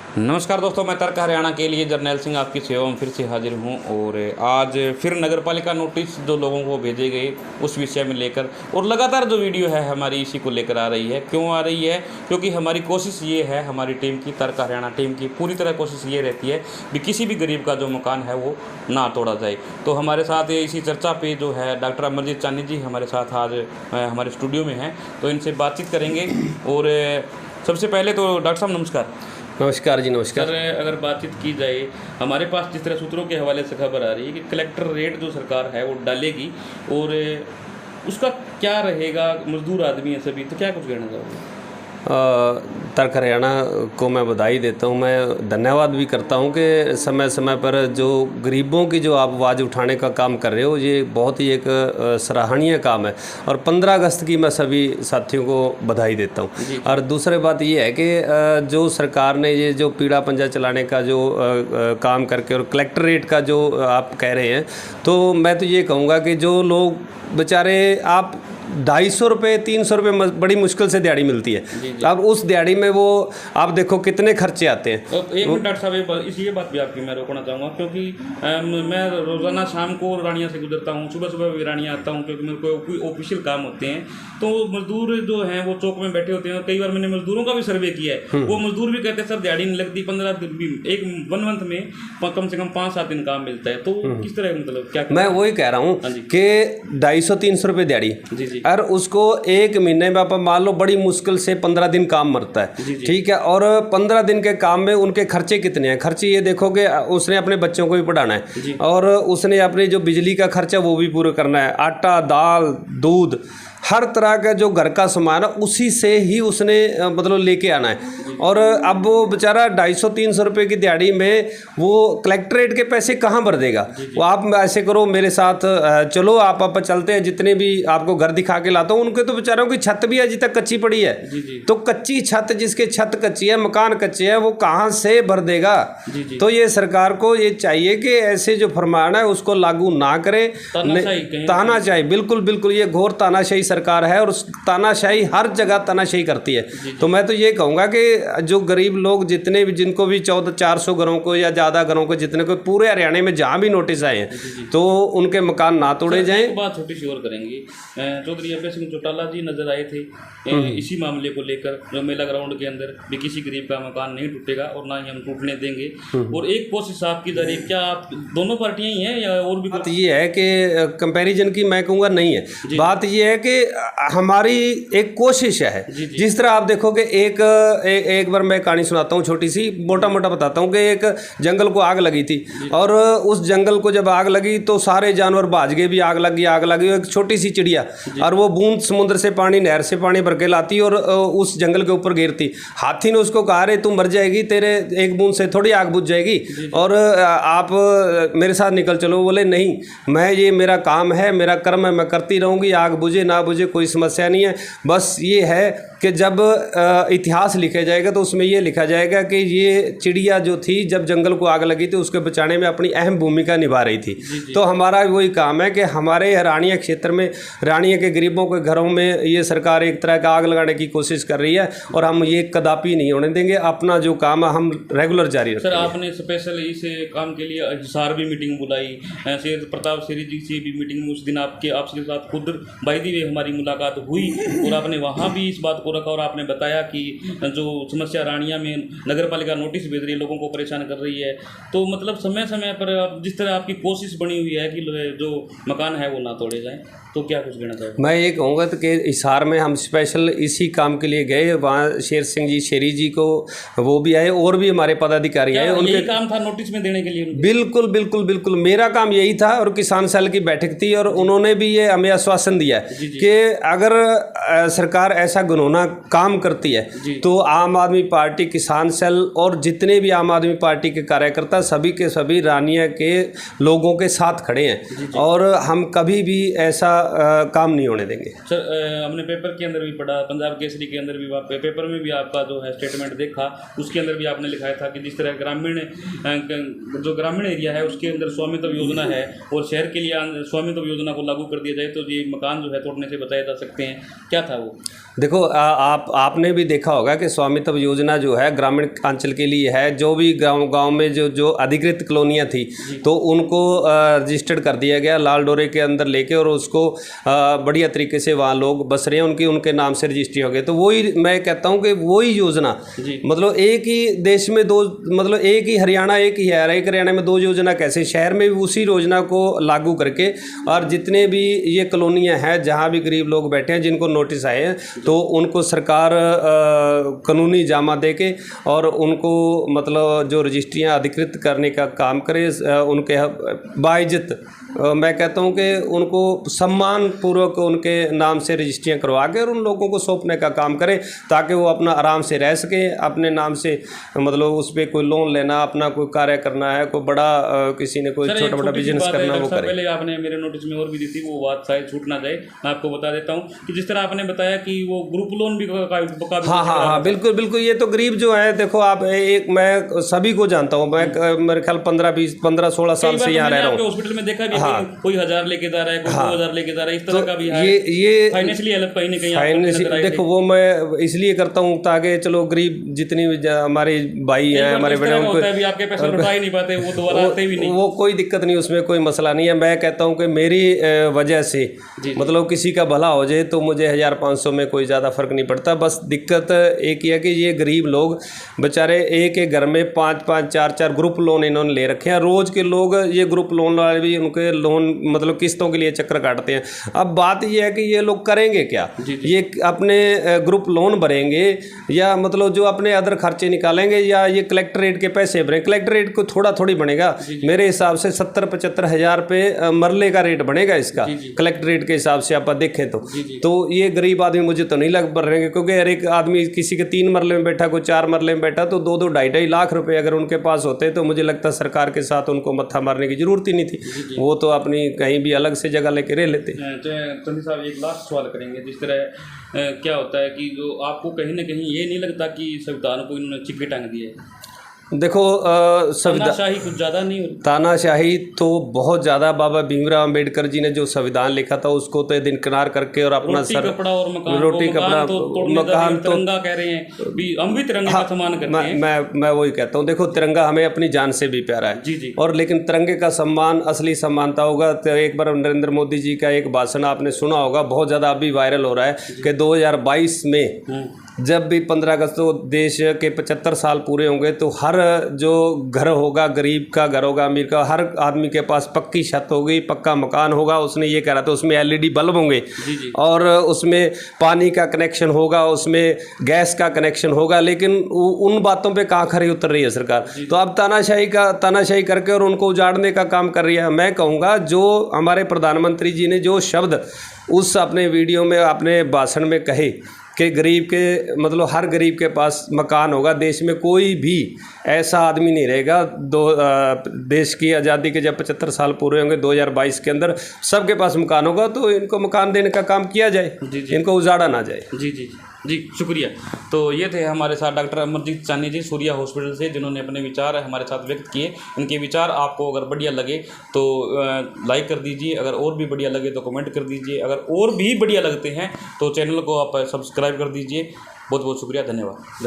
नमस्कार दोस्तों, मैं तर्क हरियाणा के लिए जर्नैल सिंह आपकी सेवा में फिर से हाजिर हूं। और आज फिर नगरपालिका नोटिस जो लोगों को भेजे गए उस विषय में लेकर, और लगातार जो वीडियो है हमारी इसी को लेकर आ रही है। क्यों आ रही है? क्योंकि हमारी कोशिश ये है, हमारी टीम की, तर्क हरियाणा टीम की पूरी तरह कोशिश ये रहती है कि किसी भी गरीब का जो मकान है वो ना तोड़ा जाए। तो हमारे साथ इसी चर्चा पे जो है डॉक्टर अमरजीत चानी जी हमारे साथ आज हमारे स्टूडियो में हैं, तो इनसे बातचीत करेंगे। और सबसे पहले तो डॉक्टर साहब नमस्कार। नमस्कार जी, नमस्कार। सर, अगर बातचीत की जाए, हमारे पास जिस तरह सूत्रों के हवाले से खबर आ रही है कि कलेक्टर रेट जो सरकार है वो डालेगी, और उसका क्या रहेगा? मजदूर आदमी है सभी, तो क्या कुछ कहना चाहोगे? तर्क हरियाणा को मैं बधाई देता हूं। मैं धन्यवाद भी करता हूं कि समय समय पर जो गरीबों की जो आप आवाज़ उठाने का काम कर रहे हो, ये बहुत ही एक सराहनीय काम है। और 15 अगस्त की मैं सभी साथियों को बधाई देता हूं। और दूसरी बात ये है कि जो सरकार ने ये जो पीड़ा पंजा चलाने का जो काम करके, और कलेक्टरेट का जो आप कह रहे हैं, तो मैं तो ये कहूँगा कि जो लोग बेचारे, आप 250 रुपये 300 रुपये बड़ी मुश्किल से दिहाड़ी मिलती है। अब उस दिहाड़ी में वो आप देखो कितने खर्चे आते हैं। तो एक मिनट डॉक्टर साहब, ये बात भी आपकी मैं रोकना चाहूँगा, क्योंकि मैं रोज़ाना शाम को रानिया से गुजरता हूँ, सुबह सुबह भी रानिया आता हूँ, क्योंकि मेरे को कोई ऑफिशियल काम होते हैं। तो मजदूर जो हैं वो चौक में बैठे होते हैं। कई बार मैंने मजदूरों का भी सर्वे किया है, वो मजदूर भी कहते हैं सर दिहाड़ी नहीं लगती, 15 दिन, एक 1 मंथ में कम से कम 5-7 दिन काम मिलता है। तो किस तरह, मतलब क्या? मैं वही कह रहा हूँ कि 250-300 रुपये दिहाड़ी, और उसको एक महीने में आप मान लो बड़ी मुश्किल से 15 दिन काम मरता है। ठीक है, और 15 दिन के काम में उनके खर्चे कितने हैं? खर्चे ये देखो कि उसने अपने बच्चों को भी पढ़ाना है, और उसने अपने जो बिजली का खर्चा वो भी पूरा करना है, आटा, दाल, दूध, हर तरह का जो घर का सामान है उसी से ही उसने मतलब लेके आना है। और अब वो बेचारा 250-300 रुपये की दिहाड़ी में वो कलेक्ट्रेट के पैसे कहाँ भर देगा? वो आप ऐसे करो, मेरे साथ चलो, आप चलते हैं, जितने भी आपको घर दिखा के लाता हूँ। उनके तो बेचारों की छत भी अभी तक कच्ची पड़ी है। तो कच्ची छत, जिसके छत कच्ची है, मकान कच्चे है, वो कहाँ से भर देगा? तो ये सरकार को ये चाहिए कि ऐसे जो फरमान है उसको लागू ना करे, तानाशाही, बिल्कुल बिल्कुल ये घोर तानाशाही सरकार है, और तानाशाही हर जगह तानाशाही करती है। तो मैं तो ये कहूँगा कि जो गरीब लोग जितने भी, जिनको भी 1400 घरों को या ज़्यादा घरों को, जितने को पूरे हरियाणा में जहाँ भी नोटिस आए हैं, तो उनके मकान ना तोड़े जाएं। एक बात छोटी सी और करेंगे, चौधरी अभय सिंह चौटाला जी नजर आए थे इसी मामले को लेकर, जो मेला ग्राउंड के अंदर भी किसी गरीब का मकान नहीं टूटेगा और ना ही हम टूटने देंगे। और एक कोशिश आपकी जा रही है, क्या आप दोनों पार्टियां ही हैं या और भी? बात ये है कि कंपैरिजन की मैं कहूँगा नहीं है। बात ये है कि हमारी एक कोशिश है। जिस तरह आप देखो कि एक बार मैं कहानी सुनाता हूँ, छोटी सी, मोटा मोटा बताता हूँ कि एक जंगल को आग लगी थी, और उस जंगल को जब आग लगी तो सारे जानवर भाज गए भी, आग लगी। एक छोटी सी चिड़िया, और वो बूंद समुद्र से पानी, नहर से पानी भर के लाती और उस जंगल के ऊपर गिरती। हाथी ने उसको कहा, रे तू मर जाएगी, तेरे एक बूंद से थोड़ी आग बुझ जाएगी, और आप मेरे साथ निकल चलो। बोले नहीं, मैं, ये मेरा काम है, मेरा कर्म है, मैं करती रहूँगी, आग बुझे ना बुझे कोई समस्या नहीं है। बस ये है कि जब इतिहास लिखा जाएगा तो उसमें ये लिखा जाएगा कि ये चिड़िया जो थी, जब जंगल को आग लगी थी उसके बचाने में अपनी अहम भूमिका निभा रही थी। तो हमारा वही काम है कि हमारे रानिया क्षेत्र में, रानिया के गरीबों के घरों में ये सरकार एक तरह का आग लगाने की कोशिश कर रही है, और हम ये कदापि नहीं होने देंगे। अपना जो काम है हम रेगुलर जारी रखेंगे। सर, आपने स्पेशल इस काम के लिए हिसार भी मीटिंग बुलाई, शेर प्रताप शेरी जी से भी मीटिंग, उस दिन आपके साथ खुद बाय दी वे हमारी मुलाकात हुई, और आपने वहाँ भी इस बात को रखा, और आपने बताया कि जो समस्या रानिया में नगर पालिका नोटिस भेज रही है, लोगों को परेशान कर रही है। तो मतलब समय समय पर जिस तरह आपकी कोशिश बनी हुई है कि जो मकान है वो ना तोड़े जाएं, तो क्या कुछ कहना चाहिए? मैं ये कहूँगा तो कि हिसार में हम स्पेशल इसी काम के लिए गए, वहाँ शेर सिंह जी, शेरी जी को वो भी आए, और भी हमारे पदाधिकारी आए। उनका काम था नोटिस में देने के लिए? बिल्कुल बिल्कुल बिल्कुल, मेरा काम यही था, और किसान सेल की बैठक थी, और उन्होंने भी ये हमें आश्वासन दिया कि अगर सरकार ऐसा घिनौना काम करती है तो आम आदमी पार्टी, किसान सेल और जितने भी आम आदमी पार्टी के कार्यकर्ता सभी के सभी रानिया के लोगों के साथ खड़े हैं, और हम कभी भी ऐसा काम नहीं होने देंगे। सर हमने पेपर के अंदर भी पढ़ा, पंजाब केसरी के अंदर भी, पेपर में भी आपका जो है स्टेटमेंट देखा, उसके अंदर भी आपने लिखाया था कि जिस तरह ग्रामीण एरिया है उसके अंदर स्वामित्व योजना है और शहर के लिए स्वामित्व योजना को लागू कर दिया जाए तो ये मकान जो है तोड़ने से बचाए जा सकते हैं। क्या था वो? देखो आपने भी देखा होगा कि स्वामित्व योजना जो है ग्रामीण अंचल के लिए है। जो भी गांव में जो अधिकृत कॉलोनियां थी तो उनको रजिस्टर्ड कर दिया गया लाल डोरे के अंदर लेके, और उसको बढ़िया तरीके से वहाँ लोग बस रहे हैं, उनके नाम से रजिस्ट्री हो गए। तो वही मैं कहता हूँ कि वही योजना, मतलब एक ही देश में दो, मतलब एक ही हरियाणा एक ही है, एक हरियाणा में दो योजना कैसे, शहर में भी उसी योजना को लागू करके, और जितने भी ये कॉलोनियाँ हैं जहाँ भी गरीब लोग बैठे हैं जिनको नोटिस आए हैं तो उनको सरकार कानूनी जामा दे के और उनको मतलब जो रजिस्ट्रियाँ अधिकृत करने का काम करे, उनके बाइज्जत मैं कहता हूँ कि उनको सम्मान पूर्वक उनके नाम से रजिस्ट्रियाँ करवा के और उन लोगों को सौंपने का काम करे, ताकि वो अपना आराम से रह सके अपने नाम से। मतलब उस पर कोई लोन लेना, अपना कोई कार्य करना है, कोई बड़ा किसी ने कोई छोटा मोटा बिजनेस करना, वो करे। पहले आपने मेरे नोटिस में और भी दी थी, वो बात शायद छूट ना जाए, मैं आपको बता देता हूँ कि जिस तरह आपने बताया कि वो ग्रुप लोन भी हाँ बिल्कुल बिल्कुल। ये तो गरीब जो है, देखो आप मैं सभी को जानता हूँ, मैं मेरे ख्याल 15-16 साल से यहाँ रह रहा हूँ। हॉस्पिटल में देखा कोई 1000 लेके जा रहा है, कोई 2000 लेके जा रहा है, इस तरह का भी है। ये फाइनेंशियली हेल्प कहीं ना कहीं देखो वो मैं इसलिए करता हूँ ताकि चलो गरीब जितनी भी हमारे भाई हैं, हमारे बड़े, उनको आपके पैसे लौटा ही नहीं पाते, वो दोबारा आते भी नहीं, वो कोई दिक्कत नहीं, उसमें कोई मसला नहीं है। मैं कहता हूँ कि मेरी वजह से मतलब किसी का भला हो जाए तो मुझे 1500 में कोई ज़्यादा फर्क नहीं पड़ता। बस दिक्कत एक ही है कि ये गरीब लोग बेचारे एक घर में 5-5 4-4 ग्रुप लोन इन्होंने ले रखे हैं। रोज़ के लोग ये ग्रुप लोन वाले भी उनके लोन मतलब किस्तों के लिए चक्कर काटते हैं। अब बात ये है कि ये लोग करेंगे क्या, ये अपने ग्रुप लोन भरेंगे या मतलब जो अपने अदर खर्चे निकालेंगे, या ये कलेक्ट्रेट के पैसे भरें। कलेक्ट्रेट को थोड़ी बनेगा, मेरे हिसाब से 70-75 हज़ार पे मरले का रेट बनेगा इसका, कलेक्ट्रेट के हिसाब से आप देखें तो ये गरीब आदमी मुझे तो नहीं लग पड़ रहे, क्योंकि हर एक आदमी किसी के 3 मरले में बैठा, कोई 4 मरले में बैठा, तो 2-2 2.5 लाख रुपए अगर उनके पास होते तो मुझे लगता है सरकार के साथ उनको मत्था मारने की जरूरत ही नहीं थी। वो तो अपनी कहीं भी अलग से जगह लेके रह लेते। चंदी साहब एक लास्ट सवाल करेंगे, जिस तरह क्या होता है कि जो आपको कहीं ना कहीं ये नहीं लगता कि संविधान को इन्होंने चिक्के टांग दिए? देखो तानाशाही कुछ ज़्यादा नहीं होती? तानाशाही तो बहुत ज़्यादा। बाबा भीमराव अम्बेडकर जी ने जो संविधान लिखा था उसको तो दिनकिनार करके और अपना कपड़ा और मकान, रोटी कपड़ा मकान तो तिरंगा कह रहे हैं, हम भी तिरंगे का सम्मान करते हैं। मैं वही कहता हूँ, देखो तिरंगा हमें अपनी जान से भी प्यारा है जी। और लेकिन तिरंगे का सम्मान, असली सम्मानता होगा तो एक बार नरेंद्र मोदी जी का एक भाषण आपने सुना होगा, बहुत ज़्यादा अभी वायरल हो रहा है कि 2022 में जब भी 15 अगस्त को देश के 75 साल पूरे होंगे तो हर जो घर होगा, गरीब का घर होगा, अमीर का, हर आदमी के पास पक्की छत होगी, पक्का मकान होगा। उसने ये कह रहा था उसमें LED बल्ब होंगे और उसमें पानी का कनेक्शन होगा, उसमें गैस का कनेक्शन होगा। लेकिन उन बातों पे कहाँ खरी उतर रही है सरकार? तो अब तानाशाही करके और उनको उजाड़ने का काम कर रही है। मैं कहूँगा जो हमारे प्रधानमंत्री जी ने जो शब्द उस अपने वीडियो में, अपने भाषण में कहे कि गरीब के मतलब हर गरीब के पास मकान होगा, देश में कोई भी ऐसा आदमी नहीं रहेगा देश की आज़ादी के जब 75 साल पूरे होंगे 2022 के अंदर सबके पास मकान होगा, तो इनको मकान देने का काम किया जाए, इनको उजाड़ा ना जाए। जी शुक्रिया। तो ये थे हमारे साथ डॉक्टर अमरजीत चानी जी सूर्या हॉस्पिटल से, जिन्होंने अपने विचार हमारे साथ व्यक्त किए। इनके विचार आपको अगर बढ़िया लगे तो लाइक कर दीजिए, अगर और भी बढ़िया लगे तो कमेंट कर दीजिए, अगर और भी बढ़िया लगते हैं तो चैनल को आप सब्सक्राइब कर दीजिए। बहुत बहुत शुक्रिया, धन्यवाद।